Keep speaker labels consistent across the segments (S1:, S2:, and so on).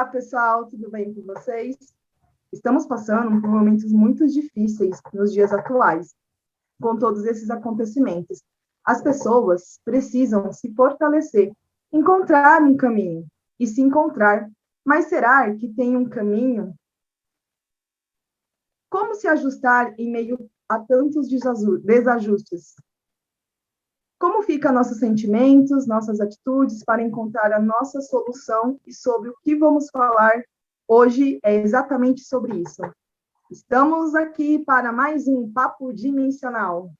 S1: pessoal, tudo bem com vocês? Estamos passando por momentos muito difíceis nos dias atuais, com todos esses acontecimentos. As pessoas precisam se fortalecer, encontrar um caminho e se encontrar. Mas será que tem um caminho? Como se ajustar em meio a tantos desajustes? Como ficam nossos sentimentos, nossas atitudes para encontrar a nossa solução e sobre o que vamos falar hoje é exatamente sobre isso. Estamos aqui para mais um Papo Dimensional.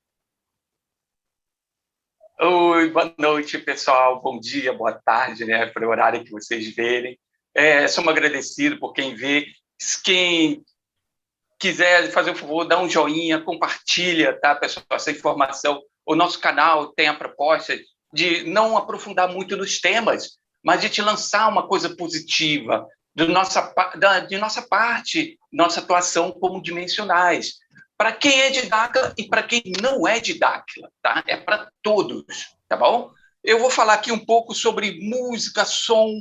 S2: Oi, boa noite, pessoal. Bom dia, boa tarde, né, para o horário que vocês verem. Somos agradecidos por quem vê. Quem quiser fazer o favor, dá um joinha, compartilha, tá, pessoal, essa informação. O nosso canal tem a proposta de não aprofundar muito nos temas, mas de te lançar uma coisa positiva de nossa parte, nossa atuação como dimensionais. Para quem é de Dáquila e para quem não é de Dáquila, tá? É para todos, tá bom? Eu vou falar aqui um pouco sobre música, som,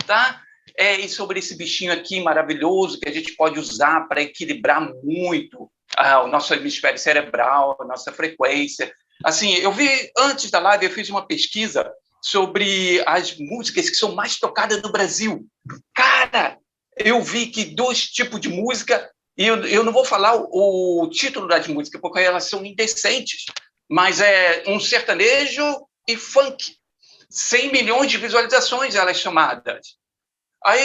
S2: tá? E sobre esse bichinho aqui maravilhoso que a gente pode usar para equilibrar muito o nosso hemisfério cerebral, a nossa frequência. Assim, eu vi, antes da live, eu fiz uma pesquisa sobre as músicas que são mais tocadas no Brasil. Cara, eu vi que 2 tipos de música, e eu não vou falar o título das músicas, porque elas são indecentes, mas é um sertanejo e funk. 100 milhões de visualizações, elas chamadas. Aí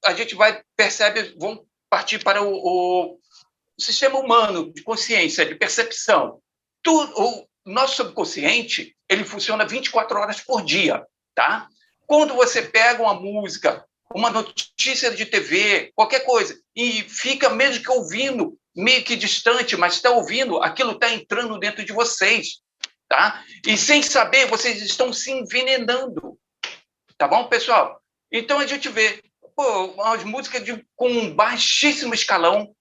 S2: a gente percebe, vamos partir para o sistema humano de consciência, de percepção. O nosso subconsciente, ele funciona 24 horas por dia, tá? Quando você pega uma música, uma notícia de TV, qualquer coisa, e fica mesmo que ouvindo, meio que distante, mas está ouvindo, aquilo está entrando dentro de vocês, tá? E sem saber, vocês estão se envenenando, tá bom, pessoal? Então a gente vê umas músicas com baixíssimo escalão,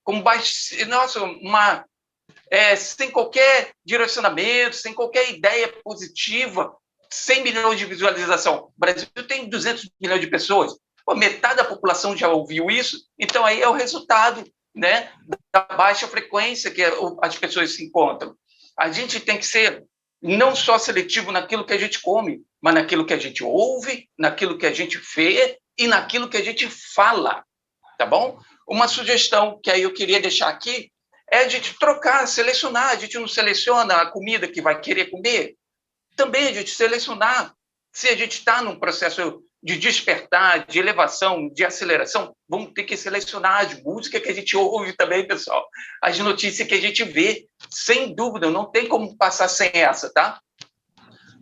S2: sem qualquer direcionamento, sem qualquer ideia positiva, 100 milhões de visualização. O Brasil tem 200 milhões de pessoas. Metade da população já ouviu isso, então aí é o resultado, né, da baixa frequência que as pessoas se encontram. A gente tem que ser não só seletivo naquilo que a gente come, mas naquilo que a gente ouve, naquilo que a gente vê e naquilo que a gente fala, tá bom? Uma sugestão que aí eu queria deixar aqui é a gente trocar, selecionar. A gente não seleciona a comida que vai querer comer. Também a gente selecionar. Se a gente está num processo de despertar, de elevação, de aceleração, vamos ter que selecionar as músicas que a gente ouve também, pessoal. As notícias que a gente vê, sem dúvida, não tem como passar sem essa, tá?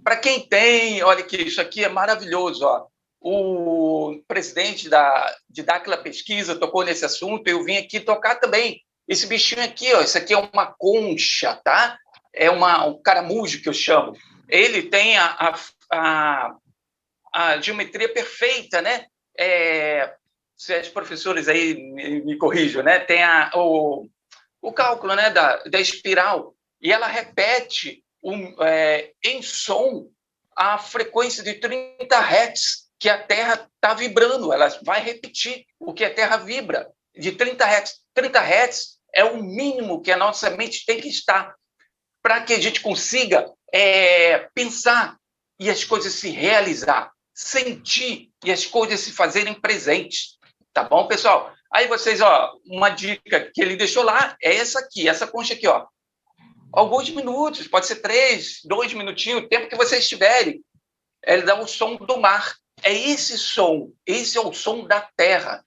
S2: Para quem tem, olha que isso aqui é maravilhoso, ó. O presidente de Dáquila Pesquisa tocou nesse assunto, eu vim aqui tocar também. Esse bichinho aqui, ó, isso aqui é uma concha, tá? É um caramujo que eu chamo. Ele tem a geometria perfeita, né? Se as professores aí me corrijam, né? Tem o cálculo, né, da espiral, e ela repete em som a frequência de 30 Hz que a Terra está vibrando. Ela vai repetir o que a Terra vibra, de 30 Hz. 30 Hz é o mínimo que a nossa mente tem que estar para que a gente consiga pensar e as coisas se realizar, sentir e as coisas se fazerem presentes. Tá bom, pessoal? Aí vocês, ó, uma dica que ele deixou lá é essa aqui, essa concha aqui, ó. Alguns minutos, pode ser 3, 2 minutinhos, o tempo que vocês tiverem. Ele dá o som do mar. É esse som, esse é o som da Terra,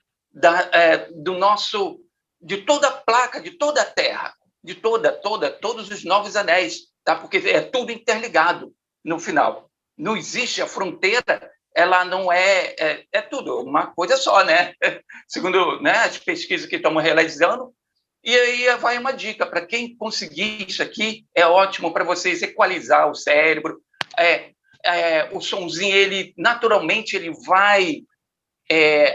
S2: de toda a placa, de toda a Terra, de todos os 9 anéis, tá? Porque é tudo interligado no final. Não existe a fronteira, ela não é tudo, uma coisa só, né? Segundo, né, as pesquisas que estamos realizando. E aí vai uma dica, para quem conseguir isso aqui, é ótimo para vocês equalizar o cérebro. O sonzinho, ele naturalmente ele vai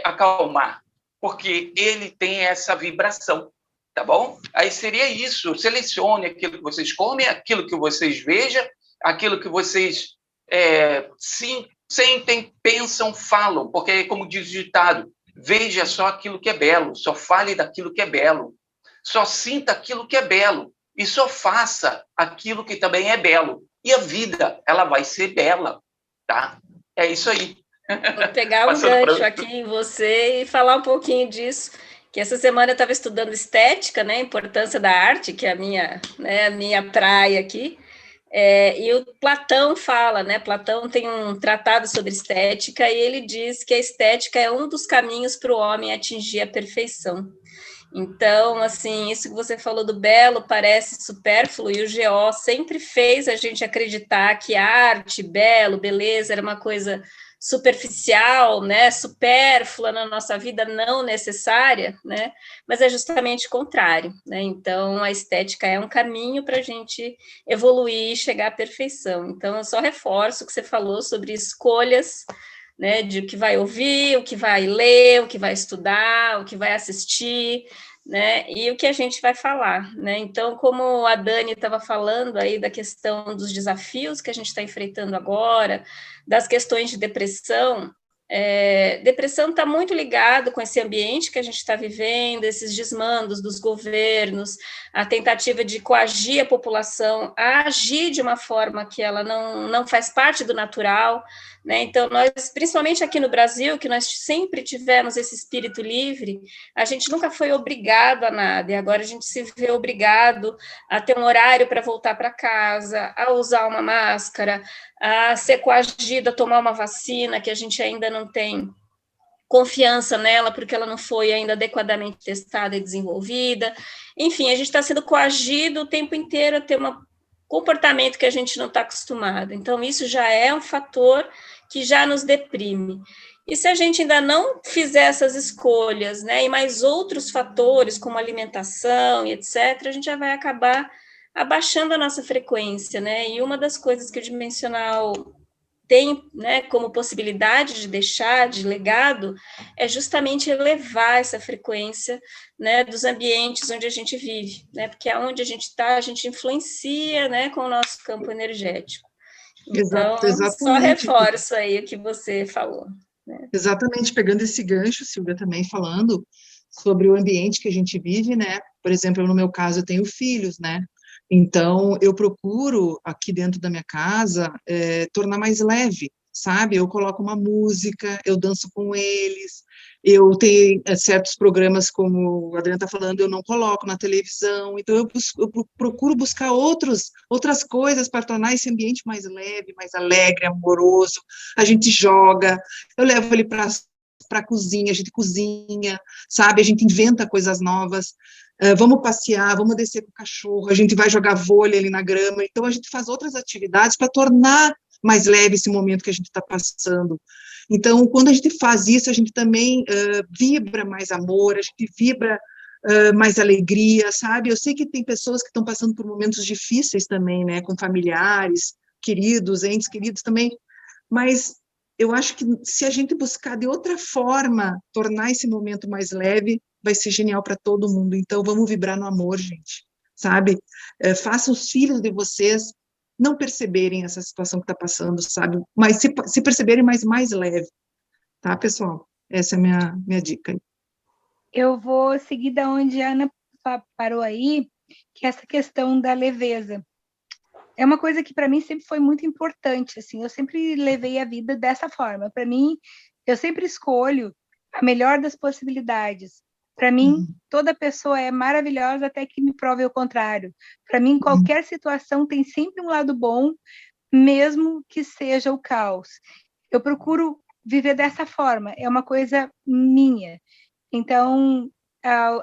S2: acalmar, porque ele tem essa vibração, tá bom? Aí seria isso, selecione aquilo que vocês comem, aquilo que vocês vejam, aquilo que vocês sentem, pensam, falam, porque, como diz o ditado, Veja só aquilo que é belo, só fale daquilo que é belo, só sinta aquilo que é belo e só faça aquilo que também é belo. E a vida, ela vai ser bela, tá? É isso aí.
S3: Vou pegar um gancho aqui em você e falar um pouquinho disso, que essa semana eu estava estudando estética, né, a importância da arte, que é a minha praia aqui, e o Platão fala, né, Platão tem um tratado sobre estética e ele diz que a estética é um dos caminhos para o homem atingir a perfeição. Então, assim, isso que você falou do belo parece supérfluo e o GO sempre fez a gente acreditar que arte, belo, beleza era uma coisa superficial, né, supérflua na nossa vida, não necessária, né, mas é justamente o contrário, né, então a estética é um caminho para a gente evoluir e chegar à perfeição. Então, eu só reforço o que você falou sobre escolhas, né, de o que vai ouvir, o que vai ler, o que vai estudar, o que vai assistir, né, e o que a gente vai falar, né, então, como a Dani estava falando aí da questão dos desafios que a gente está enfrentando agora, das questões de depressão, depressão está muito ligado com esse ambiente que a gente está vivendo, esses desmandos dos governos, a tentativa de coagir a população a agir de uma forma que ela não faz parte do natural, né? Então, nós, principalmente aqui no Brasil, que nós sempre tivemos esse espírito livre, a gente nunca foi obrigado a nada, e agora a gente se vê obrigado a ter um horário para voltar para casa, a usar uma máscara, a ser coagida a tomar uma vacina que a gente ainda não tem confiança nela, porque ela não foi ainda adequadamente testada e desenvolvida. Enfim, a gente está sendo coagido o tempo inteiro a ter um comportamento que a gente não está acostumado. Então, isso já é um fator que já nos deprime. E se a gente ainda não fizer essas escolhas, né, e mais outros fatores, como alimentação e etc., a gente já vai acabar abaixando a nossa frequência, né? E uma das coisas que o dimensional tem, né, como possibilidade de deixar de legado é justamente elevar essa frequência, né, dos ambientes onde a gente vive, né? Porque aonde a gente está, a gente influencia, né, com o nosso campo energético. Então, só reforço aí o que você falou. Né?
S4: Exatamente, pegando esse gancho, Silvia, também falando sobre o ambiente que a gente vive, né? Por exemplo, no meu caso, eu tenho filhos, né? Então, eu procuro, aqui dentro da minha casa, tornar mais leve, sabe? Eu coloco uma música, eu danço com eles, eu tenho certos programas, como a Adriana está falando, eu não coloco na televisão, então eu procuro buscar outras coisas para tornar esse ambiente mais leve, mais alegre, amoroso. A gente joga, eu levo ele para a cozinha, a gente cozinha, sabe? A gente inventa coisas novas. Vamos passear, vamos descer com o cachorro, a gente vai jogar vôlei ali na grama, então a gente faz outras atividades para tornar mais leve esse momento que a gente está passando. Então, quando a gente faz isso, a gente também vibra mais amor, a gente vibra mais alegria, sabe? Eu sei que tem pessoas que estão passando por momentos difíceis também, né, com familiares, queridos, entes queridos também, mas eu acho que se a gente buscar de outra forma tornar esse momento mais leve, vai ser genial para todo mundo. Então, vamos vibrar no amor, gente, sabe? Façam os filhos de vocês não perceberem essa situação que está passando, sabe? Mas se perceberem, mas mais leve, tá, pessoal? Essa é a minha dica.
S5: Eu vou seguir da onde a Ana parou aí, que é essa questão da leveza. É uma coisa que para mim sempre foi muito importante, assim, eu sempre levei a vida dessa forma. Para mim, eu sempre escolho a melhor das possibilidades. Para mim, toda pessoa é maravilhosa até que me prove o contrário. Para mim, qualquer situação tem sempre um lado bom, mesmo que seja o caos. Eu procuro viver dessa forma, é uma coisa minha. Então,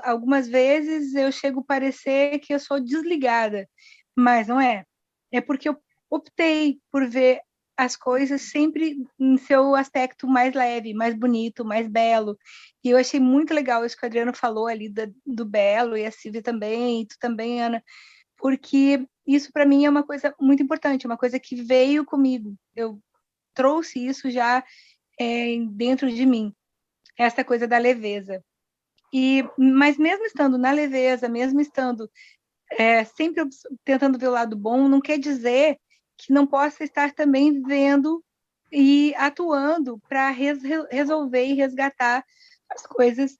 S5: algumas vezes eu chego a parecer que eu sou desligada, mas não é. É porque eu optei por ver as coisas sempre em seu aspecto mais leve, mais bonito, mais belo. E eu achei muito legal isso que o Adriano falou ali do belo, e a Silvia também, e tu também, Ana, porque isso para mim é uma coisa muito importante, uma coisa que veio comigo. Eu trouxe isso já dentro de mim, essa coisa da leveza. Mas mesmo estando na leveza, mesmo estando sempre tentando ver o lado bom, não quer dizer que não possa estar também vendo e atuando para resolver e resgatar as coisas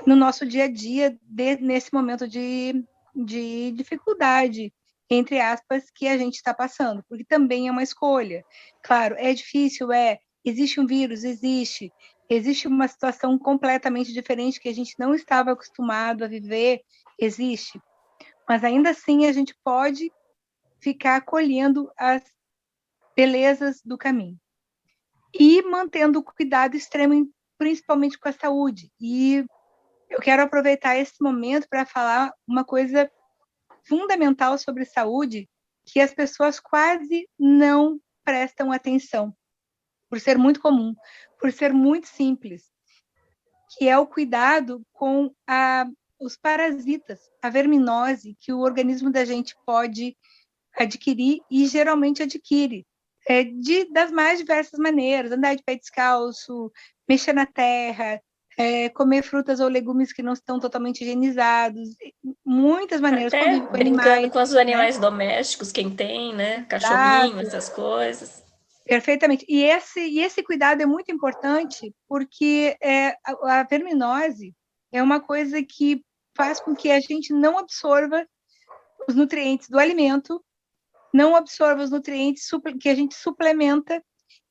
S5: no nosso dia a dia, nesse momento de dificuldade, entre aspas, que a gente está passando, porque também é uma escolha. Claro, é difícil, existe um vírus, existe uma situação completamente diferente que a gente não estava acostumado a viver, existe, mas ainda assim a gente pode ficar colhendo as belezas do caminho e mantendo o cuidado extremo, principalmente com a saúde. E eu quero aproveitar esse momento para falar uma coisa fundamental sobre saúde, que as pessoas quase não prestam atenção, por ser muito comum, por ser muito simples, que é o cuidado com os parasitas, a verminose, que o organismo da gente pode adquirir e geralmente adquire, das mais diversas maneiras, andar de pé descalço, mexer na terra, comer frutas ou legumes que não estão totalmente higienizados, muitas maneiras,
S3: Até
S5: convive com
S3: brincando
S5: animais,
S3: com os animais domésticos, quem tem, né? Cachorrinho,
S5: Exato.
S3: essas coisas.
S5: Perfeitamente. E esse cuidado é muito importante porque a verminose é uma coisa que faz com que a gente não absorva os nutrientes do alimento, não absorva os nutrientes que a gente suplementa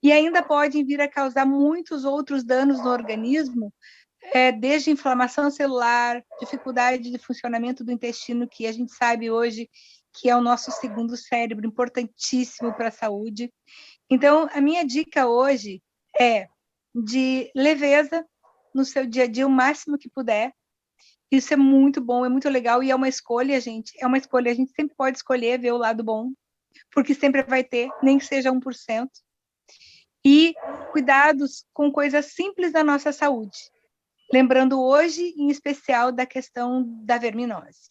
S5: e ainda podem vir a causar muitos outros danos no organismo, desde inflamação celular, dificuldade de funcionamento do intestino, que a gente sabe hoje que é o nosso segundo cérebro, importantíssimo para a saúde. Então, a minha dica hoje é de leveza no seu dia a dia, o máximo que puder. Isso é muito bom, é muito legal e é uma escolha, gente. É uma escolha, a gente sempre pode escolher ver o lado bom, porque sempre vai ter, nem que seja 1%. E cuidados com coisas simples da nossa saúde. Lembrando hoje, em especial, da questão da verminose.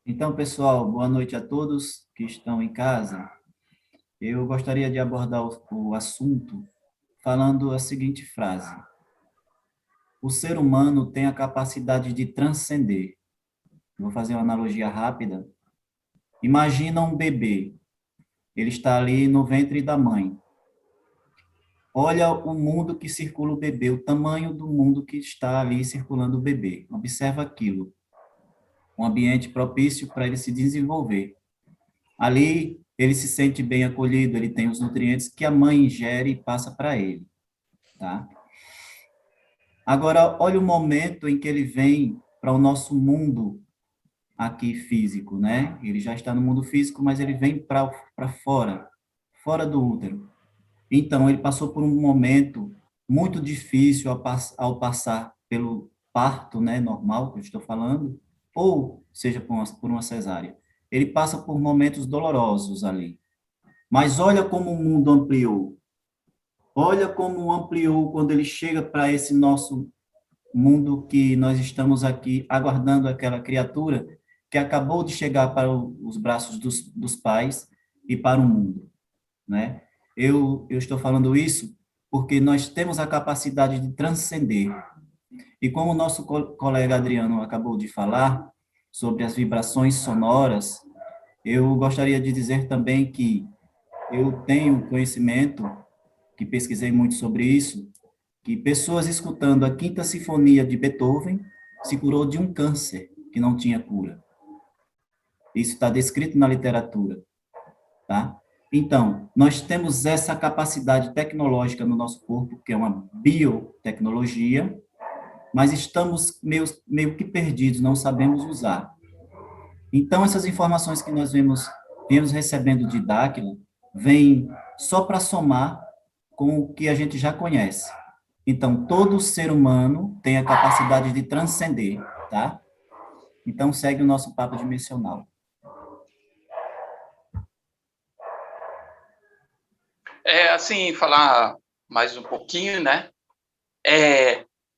S6: Então, pessoal, boa noite a todos que estão em casa. Eu gostaria de abordar o assunto falando a seguinte frase: o ser humano tem a capacidade de transcender. Vou fazer uma analogia rápida. Imagina um bebê. Ele está ali no ventre da mãe. Olha o mundo que circula o bebê, o tamanho do mundo que está ali circulando o bebê. Observa aquilo. Um ambiente propício para ele se desenvolver. Ali, ele se sente bem acolhido, ele tem os nutrientes que a mãe ingere e passa para ele, tá? Agora, olha o momento em que ele vem para o nosso mundo aqui físico, né? Ele já está no mundo físico, mas ele vem para fora do útero. Então, ele passou por um momento muito difícil ao passar pelo parto, né, normal, que eu estou falando, ou seja, por uma cesárea. Ele passa por momentos dolorosos ali. Mas olha como o mundo ampliou. Olha como ampliou quando ele chega para esse nosso mundo que nós estamos aqui aguardando aquela criatura que acabou de chegar para os braços dos pais e para o mundo, né? Eu estou falando isso porque nós temos a capacidade de transcender. E como o nosso colega Adriano acabou de falar sobre as vibrações sonoras, eu gostaria de dizer também que eu tenho conhecimento, que pesquisei muito sobre isso, que pessoas escutando a Quinta Sinfonia de Beethoven se curou de um câncer que não tinha cura. Isso está descrito na literatura, tá? Então, nós temos essa capacidade tecnológica no nosso corpo, que é uma biotecnologia, mas estamos meio que perdidos, não sabemos usar. Então, essas informações que nós viemos recebendo de Dáquila, vêm só para somar com o que a gente já conhece. Então, todo ser humano tem a capacidade de transcender, tá? Então, segue o nosso papo dimensional.
S2: Assim, falar mais um pouquinho, né?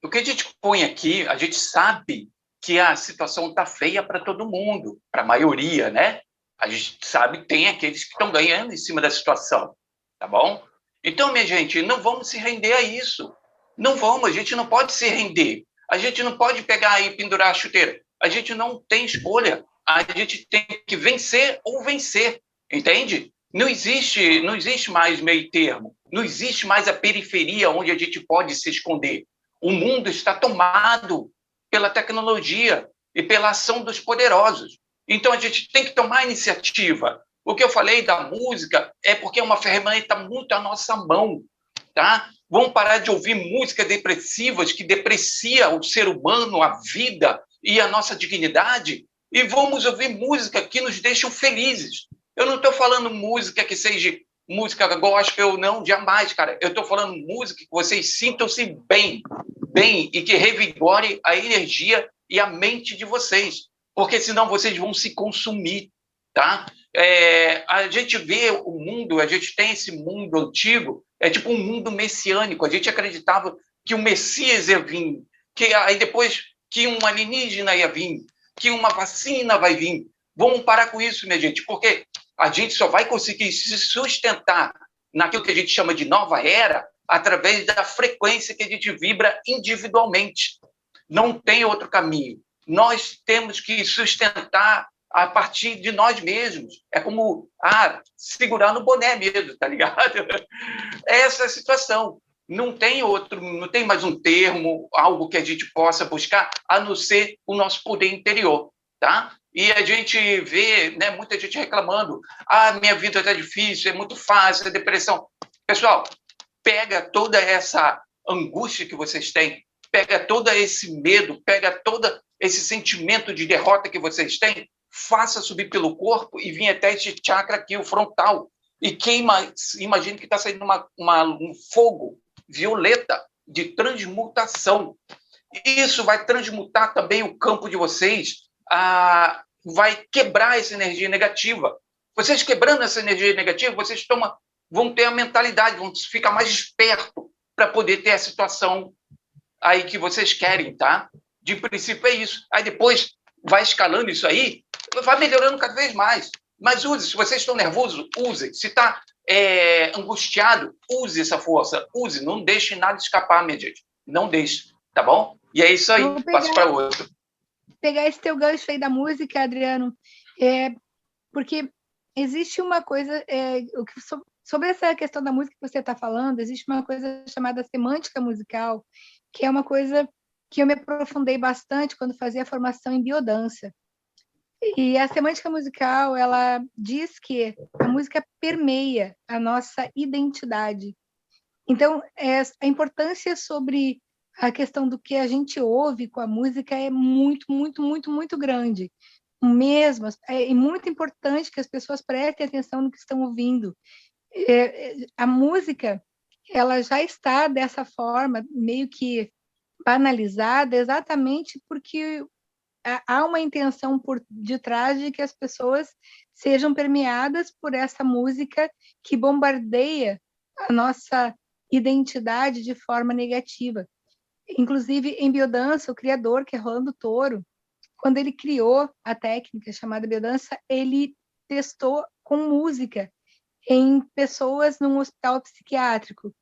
S2: O que a gente põe aqui, a gente sabe que a situação está feia para todo mundo, para a maioria, né? A gente sabe que tem aqueles que estão ganhando em cima da situação, tá bom? Então, minha gente, não vamos se render a isso. Não vamos, a gente não pode se render. A gente não pode pegar e pendurar a chuteira. A gente não tem escolha. A gente tem que vencer ou vencer, entende? Não existe mais meio termo. Não existe mais a periferia onde a gente pode se esconder. O mundo está tomado pela tecnologia e pela ação dos poderosos. Então, a gente tem que tomar iniciativa. O que eu falei da música é porque é uma ferramenta muito à nossa mão. Tá? Vamos parar de ouvir músicas depressivas que deprecia o ser humano, a vida e a nossa dignidade, e vamos ouvir música que nos deixam felizes. Eu não estou falando música que seja música gospel, não, jamais, cara. Eu estou falando música que vocês sintam-se bem, e que revigore a energia e a mente de vocês, porque senão vocês vão se consumir, tá? A gente vê o mundo, a gente tem esse mundo antigo, é tipo um mundo messiânico. A gente acreditava que o Messias ia vir, que aí depois que um alienígena ia vir, que uma vacina vai vir. Vamos parar com isso, minha gente, porque a gente só vai conseguir se sustentar naquilo que a gente chama de nova era através da frequência que a gente vibra individualmente. Não tem outro caminho. Nós temos que sustentar a partir de nós mesmos. É como segurar no boné mesmo, tá ligado? Essa é a situação. Não tem mais um termo, algo que a gente possa buscar, a não ser o nosso poder interior, tá? E a gente vê, né, muita gente reclamando, minha vida está difícil, é muito fácil, é depressão. Pessoal, pega toda essa angústia que vocês têm, pega todo esse medo, pega todo esse sentimento de derrota que vocês têm, faça subir pelo corpo e vir até esse chakra aqui, o frontal, e queima, imagine que está saindo um fogo violeta de transmutação. Isso vai transmutar também o campo de vocês, vai quebrar essa energia negativa. Vocês quebrando essa energia negativa, vocês vão ter a mentalidade, vão ficar mais espertos para poder ter a situação aí que vocês querem, tá? De princípio é isso. Aí depois vai escalando isso aí, vai melhorando cada vez mais. Mas use, se vocês estão nervosos, use. Se está angustiado, use essa força. Use, não deixe nada escapar, minha gente. Não deixe, tá bom? E é isso aí, passo para outro.
S5: Pegar esse teu gancho aí da música, Adriano, porque existe uma coisa, sobre essa questão da música que você está falando, existe uma coisa chamada semântica musical, que é uma coisa que eu me aprofundei bastante quando fazia a formação em biodança. E a semântica musical, ela diz que a música permeia a nossa identidade. Então, a importância sobre a questão do que a gente ouve com a música é muito, muito, muito, muito grande. Mesmo, é muito importante que as pessoas prestem atenção no que estão ouvindo. A música, ela já está dessa forma, meio que banalizada, exatamente porque há uma intenção por detrás de que as pessoas sejam permeadas por essa música que bombardeia a nossa identidade de forma negativa. Inclusive, em biodança, o criador, que é Rolando Toro, quando ele criou a técnica chamada biodança, ele testou com música em pessoas num hospital psiquiátrico.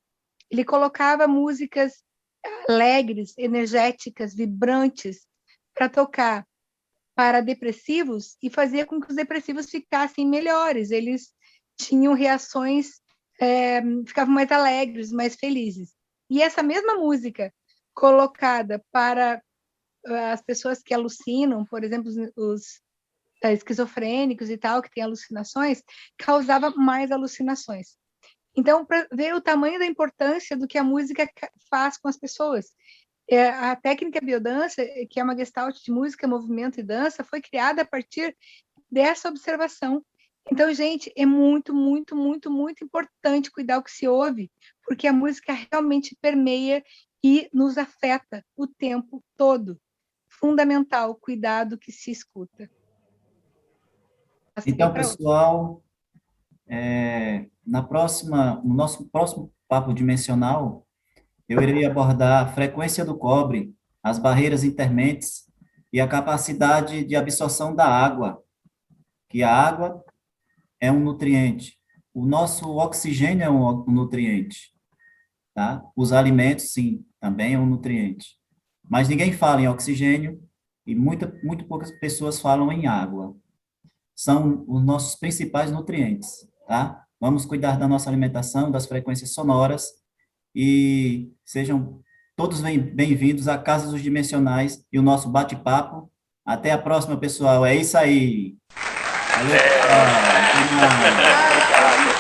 S5: Ele colocava músicas alegres, energéticas, vibrantes, para tocar para depressivos e fazia com que os depressivos ficassem melhores. Eles tinham reações, ficavam mais alegres, mais felizes. E essa mesma música colocada para as pessoas que alucinam, por exemplo, os esquizofrênicos e tal, que têm alucinações, causava mais alucinações. Então, para ver o tamanho da importância do que a música faz com as pessoas. A técnica biodança, que é uma gestalt de música, movimento e dança, foi criada a partir dessa observação. Então, gente, é muito, muito, muito, muito importante cuidar o que se ouve, porque a música realmente permeia e nos afeta o tempo todo. Fundamental, cuidar do que se escuta.
S6: Então, pessoal, no nosso próximo papo dimensional, eu irei abordar a frequência do cobre, as barreiras intermentes e a capacidade de absorção da água, que a água é um nutriente. O nosso oxigênio é um nutriente, tá? Os alimentos, sim, também é um nutriente. Mas ninguém fala em oxigênio e muito poucas pessoas falam em água. São os nossos principais nutrientes, tá? Vamos cuidar da nossa alimentação, das frequências sonoras, e sejam todos bem-vindos à Casa dos Dimensionais e o nosso bate-papo. Até a próxima, pessoal. É isso aí. Valeu, pessoal. Até mais.